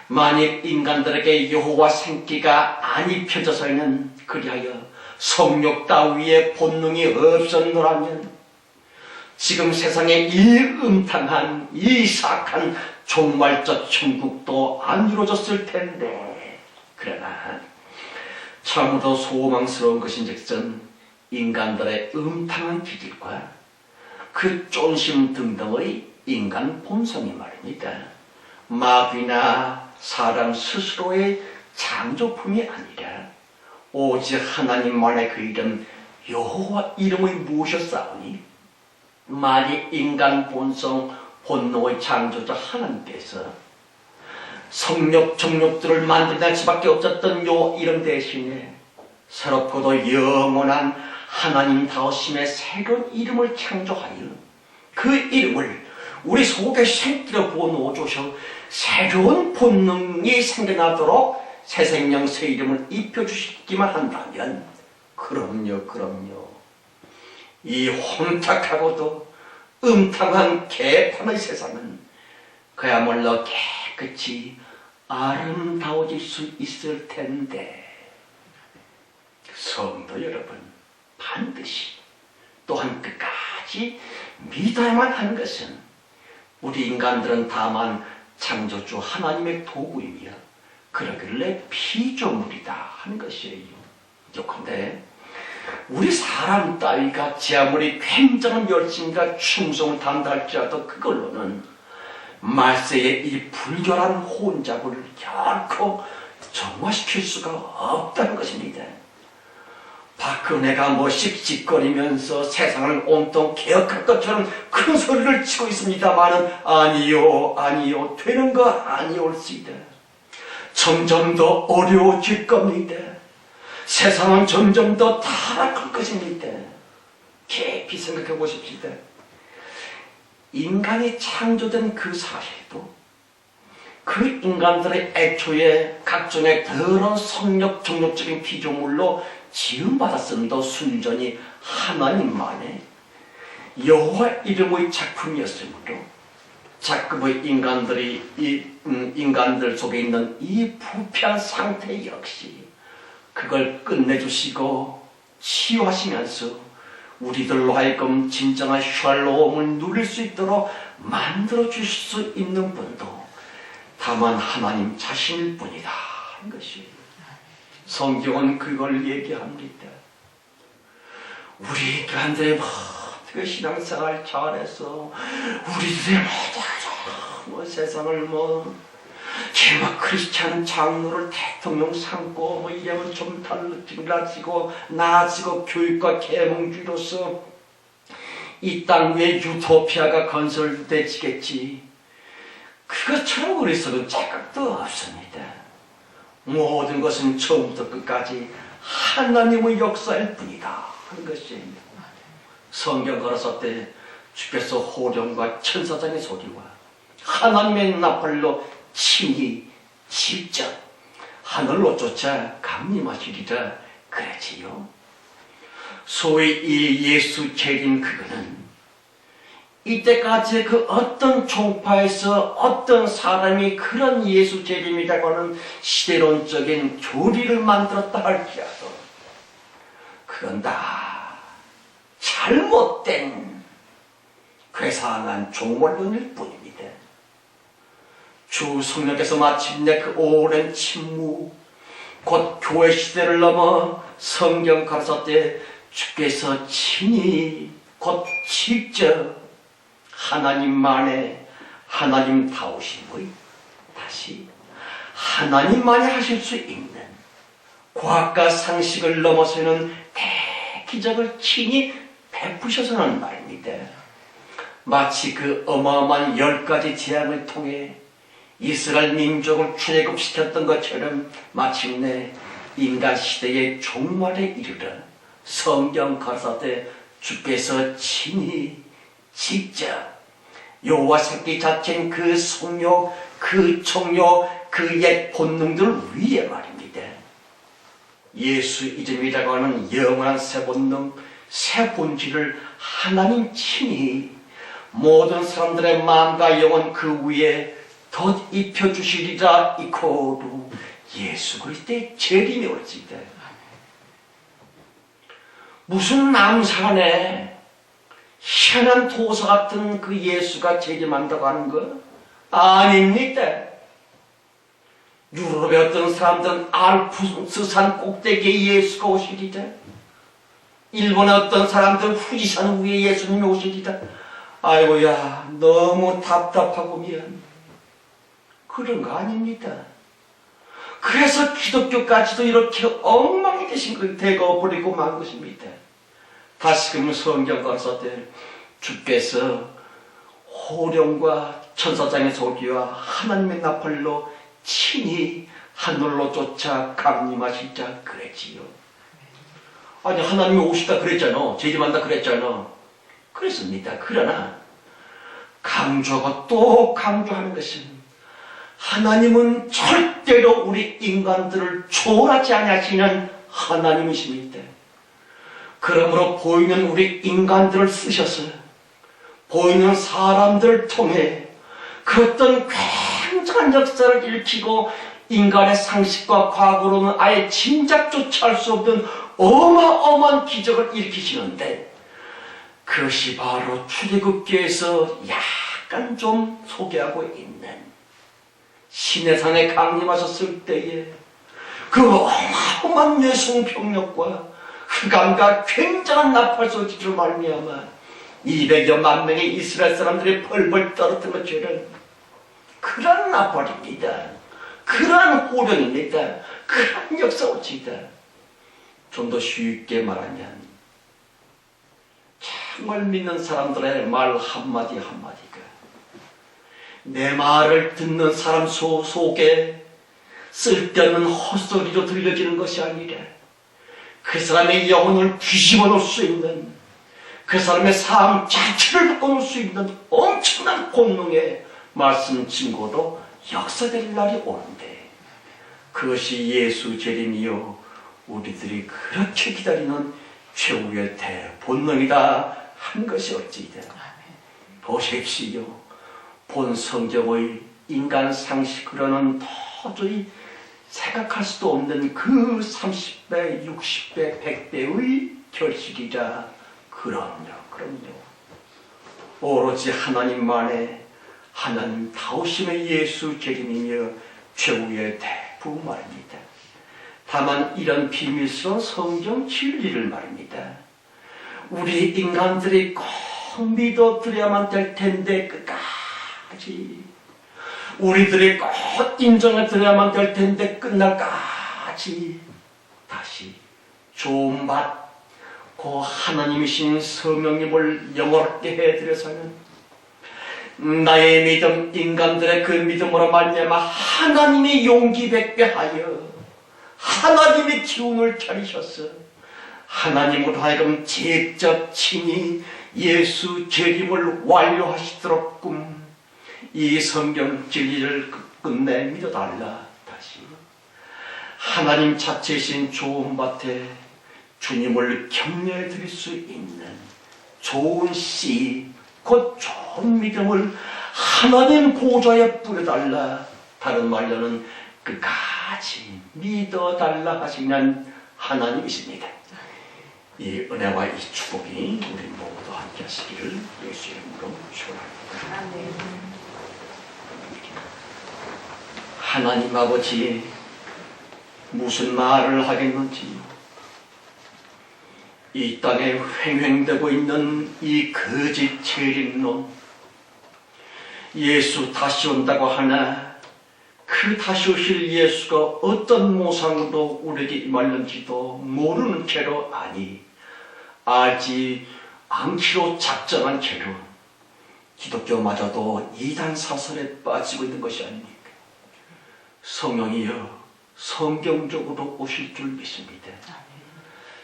만일 인간들에게 여호와 생기가 안 입혀져서는 그리하여 성욕 따위의 본능이 없었노라면 지금 세상에 이 음탕한 이 사악한 종말적 천국도 안 이루어졌을 텐데, 그러나 참으로 소망스러운 것인즉슨 인간들의 음탕한 기질과 그 쫀심 등등의 인간 본성이 말입니다. 마귀나 사람 스스로의 창조품이 아니라 오직 하나님만의 그 이름 여호와 이름의 무엇이었사오니 만일 인간 본성 본능의 창조자 하나님께서 성욕 정욕들을 만들어낼 수밖에 없었던 요 이름 대신에 새롭고도 영원한 하나님다우심의 새로운 이름을 창조하여 그 이름을 우리 속에 생기려 부어놓으셔서 새로운 본능이 생겨나도록 새 생명 새 이름을 입혀주시기만 한다면 그럼요. 이 혼탁하고도 음탕한 개판의 세상은 그야말로 깨끗이 아름다워질 수 있을 텐데, 성도 여러분, 반드시 또한 끝까지 믿어야만 하는 것은 우리 인간들은 다만 창조주 하나님의 도구이며 그러길래 피조물이다 하는 것이에요. 요컨대 우리 사람 따위가 제 아무리 굉장한 열심과 충성을 다한다 할지라도 그걸로는 말세의 이 불결한 혼잡을 결코 정화시킬 수가 없다는 것입니다. 박근혜가 뭐 씩씩거리면서 세상을 온통 개혁할 것처럼 큰 소리를 치고 있습니다마는 아니요 되는 거 아니올지다. 점점 더 어려워질 겁니다. 세상은 점점 더 타락할 것입니다. 깊이 생각해 보십시다. 인간이 창조된 그 사실도 그 인간들의 애초에 각종의 더러운 성욕, 정욕적인 피조물로 지음받았음도 순전히 하나님만의 여호와 이름의 작품이었으므로 자급의 인간들 속에 있는 이 부패한 상태 역시 그걸 끝내주시고 치유하시면서 우리들로 하여금 진정한 샬롬을 누릴 수 있도록 만들어 주실 수 있는 분도 다만 하나님 자신일 뿐이다 하는 것이에요. 성경은 그걸 얘기합니다. 우리 인간들의 그 신앙생활 잘해서 우리들의 뭐 세상을 제가 크리스찬 장로를 대통령 삼고 이러면 좀 달라지고 나아지고 교육과 계몽주의로서 이 땅 위에 유토피아가 건설되지겠지. 그것처럼 우리서는 착각도 없습니다. 모든 것은 처음부터 끝까지 하나님의 역사일 뿐이다 하는 것입니다. 성경 걸었을 때 주께서 호령과 천사장의 소리와 하나님의 나팔로 친히 직접 하늘로 쫓아 강림하시리라 그랬지요. 소위 이 예수 재림 그거는 이때까지 그 어떤 종파에서 어떤 사람이 그런 예수 재림이라고 하는 시대론적인 교리를 만들었다 할지라도 그건 다 잘못된 괴상한 종말론일 뿐입니다. 주 성령께서 마침내 그 오랜 침묵 곧 교회 시대를 넘어 성경 가르쳐 때 주께서 친히 곧 직접 하나님만의 하나님다우심의 다시 하나님만이 하실 수 있는 과학과 상식을 넘어서는 대기적을 친히 베푸셔서는 말입니다. 마치 그 어마어마한 10가지 재앙을 통해 이스라엘 민족을 출애굽시켰던 것처럼 마침내 인간 시대의 종말에 이르러 성경 가라사대 주께서 친히 직접 여호와 새끼 자체인 그 성욕, 그 정욕, 그 옛 본능들을 위해 말입니다. 예수 이름이라고 하는 영원한 새 본능, 새 본질을 하나님 친히 모든 사람들의 마음과 영혼 그 위에 덧 입혀주시리라. 이코로 예수 그리스도의 재림이 올지이다. 무슨 남산에 희한한 도사 같은 그 예수가 재림한다고 하는 거 아닙니다. 유럽의 어떤 사람들은 알프스산 꼭대기에 예수가 오시리다. 일본의 어떤 사람들은 후지산 위에 예수님이 오시리다. 아이고야, 너무 답답하고 미안. 그런 거 아닙니다. 그래서 기독교까지도 이렇게 엉망이 되신 거 되어버리고 만 것입니다. 다시금 성경 가라사대 주께서 호령과 천사장의 소리와 하나님의 나팔로 친히 하늘로 쫓아 강림하시자 그랬지요. 아니 하나님이 오시다 그랬잖아. 재림한다 그랬잖아. 그랬습니다. 그러나 강조하고 또 강조하는 것은 하나님은 절대로 우리 인간들을 초월하지 아니하시는 하나님이십니다. 그러므로 보이는 우리 인간들을 쓰셔서 보이는 사람들을 통해 그 어떤 굉장한 역사를 일으키고 인간의 상식과 과거로는 아예 짐작조차 할 수 없는 어마어마한 기적을 일으키시는데 그것이 바로 출애굽기에서 약간 좀 소개하고 있는 시내산에 강림하셨을 때에 그 어마어마한 예송병력과 흑암과 굉장한 나팔소리로 말미암아 200여만 명의 이스라엘 사람들이 벌벌 떨었던 것처럼 그런 나팔입니다. 그런 호령입니다. 그런 역사올지이다. 좀 더 쉽게 말하면 정말 믿는 사람들의 말 한마디 한마디가 내 말을 듣는 사람 속에 쓸데없는 헛소리로 들려지는 것이 아니라 그 사람의 영혼을 뒤집어 놓을 수 있는 그 사람의 삶 자체를 바꿔놓을 수 있는 엄청난 권능의 말씀 증거로 역사될 날이 오는데 그것이 예수 재림이요 우리들이 그렇게 기다리는 최후의 대본능이다 한 것이 어찌이다. 보십시오. 본 성경의 인간 상식으로는 도저히 생각할 수도 없는 그 30배, 60배, 100배의 결실이라. 그럼요. 오로지 하나님만의 하나님 다우심의 예수 재림이며 최후의 대부 말입니다. 다만 이런 비밀스러운 성경 진리를 말입니다. 우리 인간들이 꼭 믿어드려야만 될 텐데 끝까지 우리들이 꼭 인정해드려야만 될 텐데 끝날까지 다시 좋은 맛 그 하나님이신 성령님을 영원하게 해드려서는 나의 믿음 인간들의 그 믿음으로 말미암아 하나님의 용기 백배하여 하나님의 기운을 차리셨어 하나님으로 하여금 직접 친히 예수 재림을 완료하시도록끔 이 성경 진리를 끝내 믿어달라. 다시 하나님 자체이신 좋은 밭에 주님을 격려해 드릴 수 있는 좋은 씨, 곧 좋은 믿음을 하나님 보좌에 뿌려달라. 다른 말로는 끝까지 믿어달라 하시는 하나님이십니다. 이 은혜와 이 축복이 우리 모두 함께 하시기를 예수의 이름으로 축원합니다. 하나님 아버지 무슨 말을 하겠는지요. 이 땅에 횡행되고 있는 이 거짓 재림론 예수 다시 온다고 하나 그 다시 오실 예수가 어떤 모상으로 우리에게 임할는지도 모르는 채로 알지 않기로 작정한 채로 기독교마저도 이단 사설에 빠지고 있는 것이 아닙니까? 성령이여 성경적으로 오실 줄 믿습니다.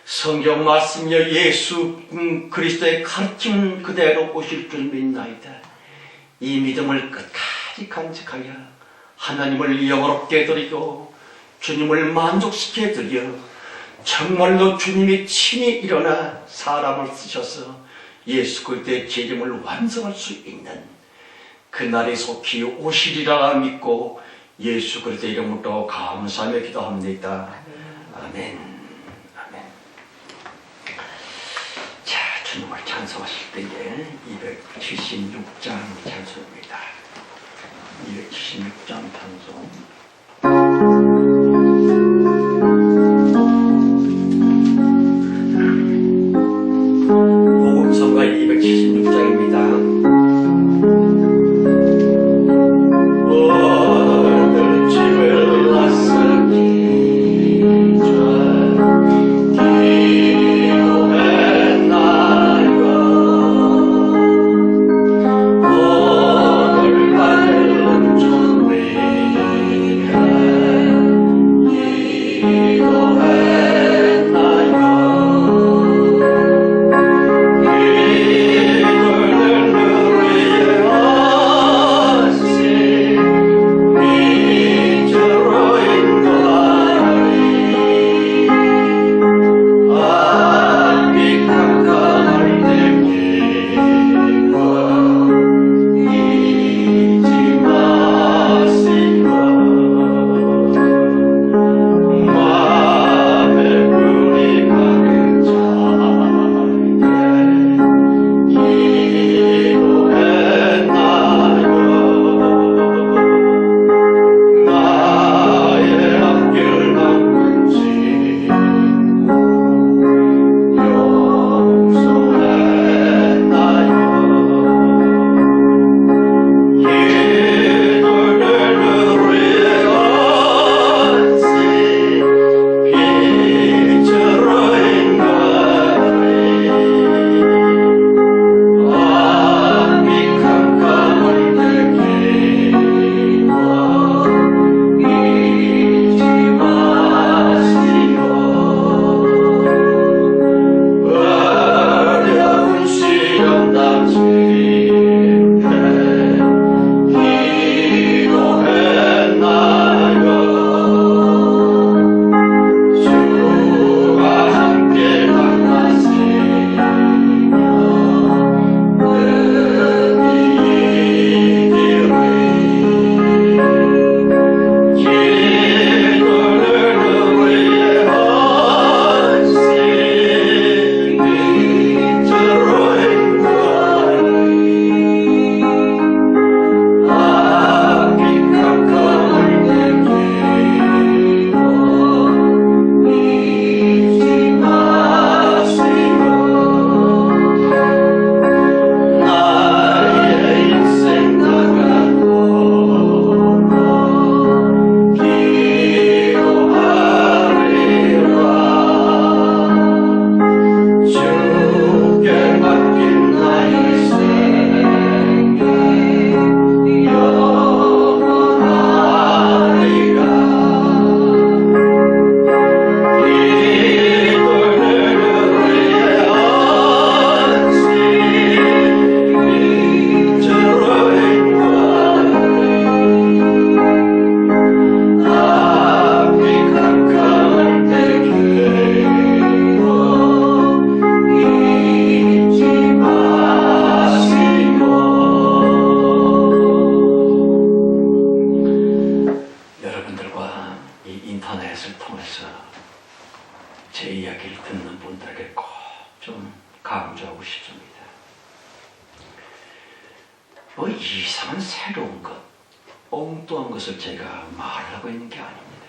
성경 말씀이여 예수 그리스도의 가르침 그대로 오실 줄 믿나이다. 이 믿음을 끝까지 간직하여 하나님을 영화롭게 드리고 주님을 만족시켜 드려 정말로 주님이 친히 일어나 사람을 쓰셔서 예수 그리스도의 재림을 완성할 수 있는 그날이 속히 오시리라 믿고 예수 그리스도의 이름으로 감사하며 기도합니다. 아멘. 아멘. 자, 주님을 찬송하실 때에 276장 찬송입니다. 276장 찬송. 복음성가 276장입니다. 이상한 새로운 것, 엉뚱한 것을 제가 말하고 있는 게 아닙니다.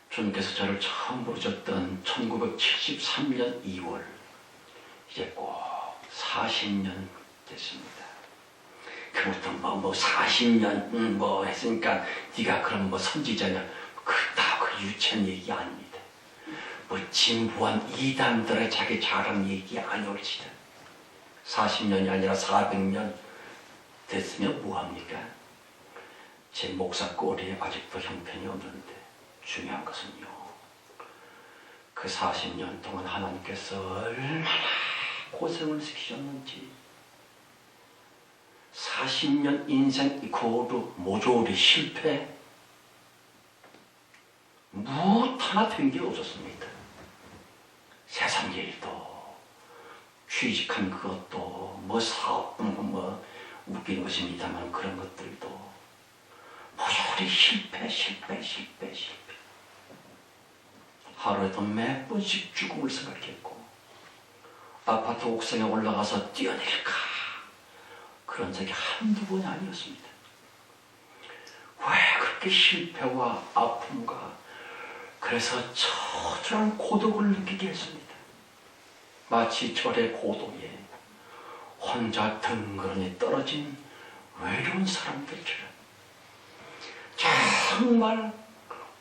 주님께서 저를 처음 부르셨던 1973년 2월, 이제 꼭 40년 됐습니다. 그것도 뭐 40년 뭐 했으니까 네가 그럼 뭐 선지자냐? 그 유치한 얘기 아닙니다. 뭐 진부한 이단들의 자기 잘한 얘기 아니올지다. 40년이 아니라 400년 됐으면 뭐합니까? 제 목사 꼬리에 아직도 형편이 없는데 중요한 것은요, 그 40년 동안 하나님께서 얼마나 고생을 시키셨는지, 40년 인생 고루 모조리 실패, 무엇 하나 된 게 없었습니다. 세상 일도, 취직한 그것도, 뭐 사업, 뭐 웃긴 것입니다만 그런 것들도 모조리 실패. 하루에도 몇 번씩 죽음을 생각했고, 아파트 옥상에 올라가서 뛰어내릴까, 그런 적이 한두 번이 아니었습니다. 왜 그렇게 실패와 아픔과 그래서 처절한 고독을 느끼게 했습니다. 마치 절의 고도에 혼자 덩그러니 떨어진 외로운 사람들처럼, 정말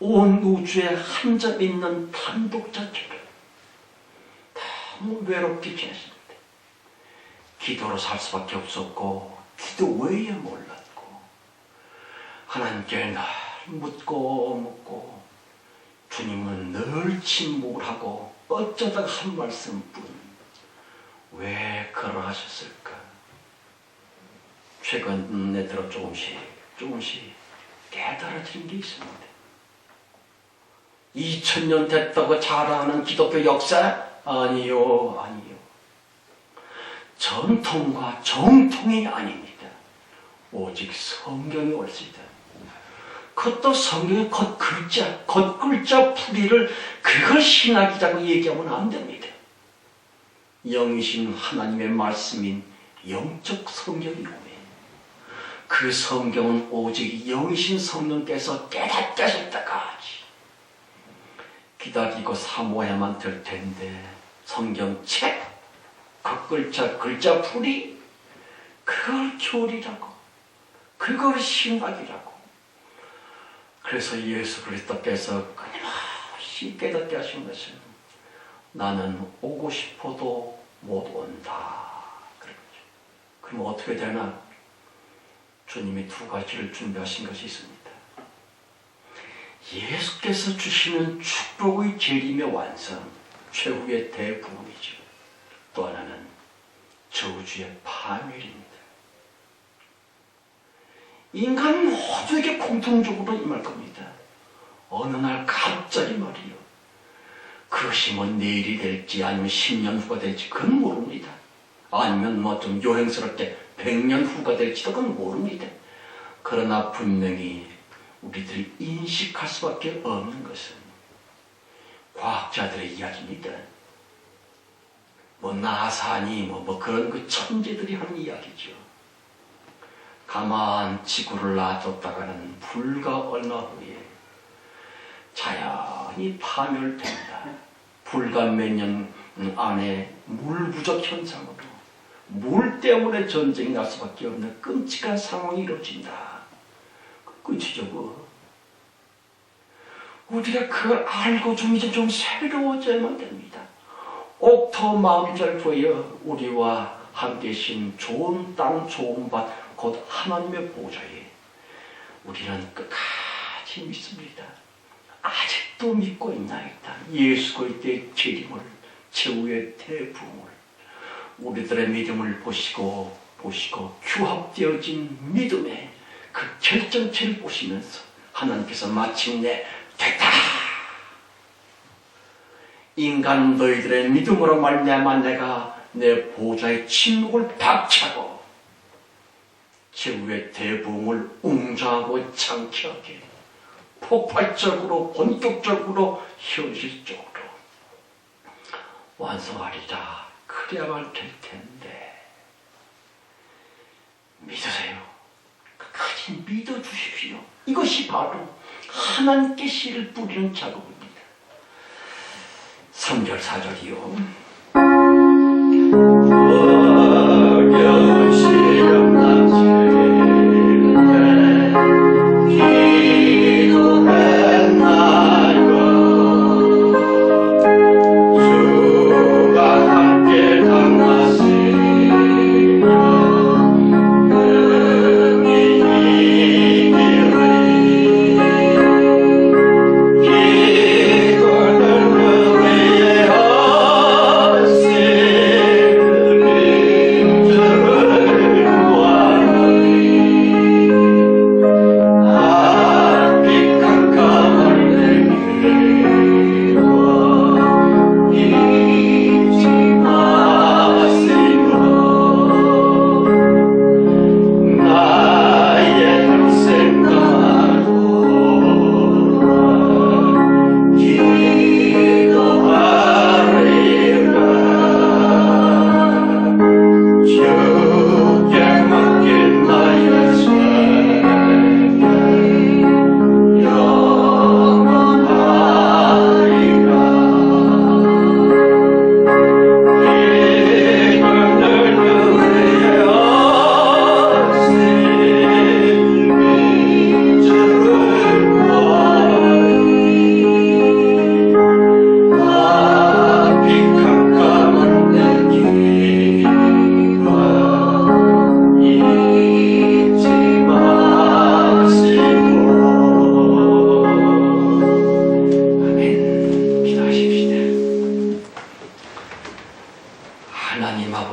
온 우주에 한 점 있는 단독자처럼 너무 외롭게 지냈습니다. 기도로 살 수밖에 없었고, 기도 외에 몰랐고, 하나님께 늘 묻고 주님은 늘 침묵을 하고 어쩌다가 한 말씀뿐. 왜 그러하셨을까? 최근에 들어 조금씩 깨달아진 게 있습니다. 2000년 됐다고 자랑하는 기독교 역사? 아니요. 전통과 정통이 아닙니다. 오직 성경이 옳습니다. 그것도 성경의 겉글자 풀이를 그걸 신학이라고 얘기하면 안 됩니다. 영이신 하나님의 말씀인 영적 성경이고요. 그 성경은 오직 영이신 성령께서 깨닫게 하셨다까지 기다리고 사모해야만 될 텐데, 성경책, 글자 풀이, 그걸 교리라고, 그걸 신학이라고. 그래서 예수 그리스도께서 끊임없이 깨닫게 하신 것은 나는 오고 싶어도 못 온다. 그랬죠. 그럼 어떻게 되나? 주님이 두 가지를 준비하신 것이 있습니다. 예수께서 주시는 축복의 재림의 완성, 최후의 대부흥이죠. 또 하나는 저주의 파멸입니다. 인간 모두에게 공통적으로 임할 겁니다. 어느 날 갑자기 말이요. 그것이 뭐 내일이 될지 아니면 10년 후가 될지 그건 모릅니다. 아니면 뭐 좀 요행스럽게 100년 후가 될지도 그건 모릅니다. 그러나 분명히 우리들이 인식할 수밖에 없는 것은 과학자들의 이야기입니다. 뭐 나사니 뭐 그런 그 천재들이 하는 이야기죠. 가만 지구를 놔뒀다가는 불과 얼마 후에 자연히 파멸된다. 불과 몇 년 안에 물 부족 현상으로 물 때문에 전쟁이 날 수밖에 없는 끔찍한 상황이 이루어진다. 끝이죠. 우리가 그걸 알고 좀 이제 좀 새로워져야만 됩니다. 옥토 마음절부여 우리와 함께 계신 좋은 땅 좋은 밭 곧 하나님의 보좌에 우리는 끝까지 믿습니다. 아직도 믿고 있나이다. 예수 그리스도의 재림을, 최후의 대부흥을, 우리들의 믿음을 보시고 규합되어진 믿음의 그 결정체를 보시면서 하나님께서 마침내 됐다. 인간 너희들의 믿음으로 말미암아 내가 내 보좌의 침묵을 박차고 최후의 대부흥을 웅장하고 장쾌하게 폭발적으로 본격적으로 현실적으로 완성하리라. 그래야만 될 텐데 믿으세요. 끝까지 믿어주십시오. 이것이 바로 하나님께 씨를 뿌리는 작업입니다. 3절 4절이요. 겨우 시험 낮에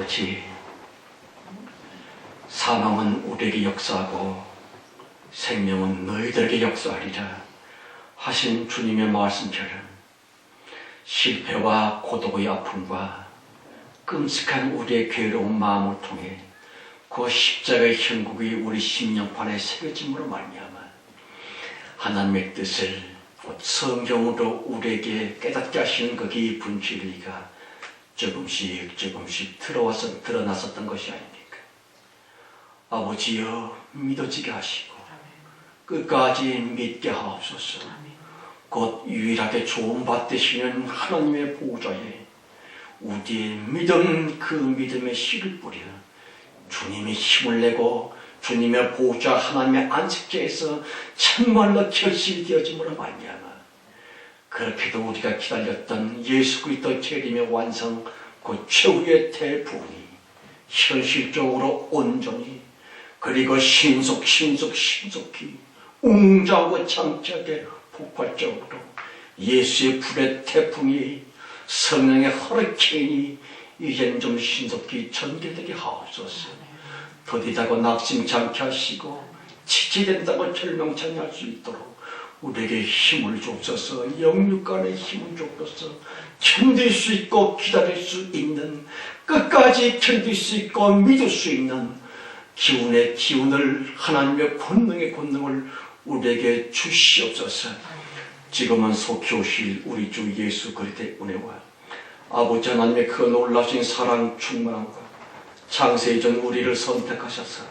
아버지, 사망은 우리에게 역사하고 생명은 너희들에게 역사하리라 하신 주님의 말씀처럼 실패와 고독의 아픔과 끔찍한 우리의 괴로운 마음을 통해 그 십자가의 형국이 우리 심령판에 새겨짐으로 말미암아 하나님의 뜻을 곧 성경으로 우리에게 깨닫게 하시는 그 깊은 진리가 조금씩 드러났었던 것이 아닙니까? 아버지여, 믿어지게 하시고 끝까지 믿게 하옵소서. 곧 유일하게 좋은 받으시는 하나님의 보호자에 우리의 믿음, 그 믿음의 씨를 뿌려 주님의 힘을 내고 주님의 보호자 하나님의 안식처에서 참말로 결실되어짐으로 말미암아 그렇게도 우리가 기다렸던 예수 그리스도 재림의 완성, 그 최후의 대부흥이 현실적으로 온전히 그리고 신속히 웅장하고 장차게 폭발적으로 예수의 불의 태풍이 성령의 허리케인이 이젠 좀 신속히 전개되게 하옵소서. 더디다고 낙심치 않게 하시고 지체된다고 절망치 않을 수 있도록 우리에게 힘을 주옵소서. 영육간의 힘을 주옵소서. 견딜 수 있고 기다릴 수 있는, 끝까지 견딜 수 있고 믿을 수 있는 기운의 기운을, 하나님의 권능을 우리에게 주시옵소서. 지금은 속히 오실 우리 주 예수 그리스도의 은혜와 아버지 하나님의 그 놀라신 사랑 충만함과 창세 이전 우리를 선택하셔서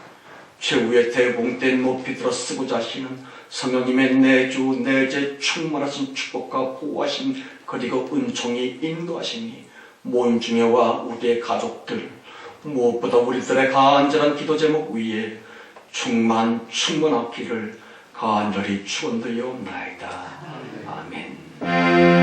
최후의 대봉 때 높이 들어 쓰고자 하시는 성령님의 내주 내재 충만하신 축복과 보호하심 그리고 은총이 인도하심이 모임 중에와 우리의 가족들 무엇보다 우리들의 간절한 기도 제목 위에 충만하기를 간절히 축원드리옵나이다. 아멘.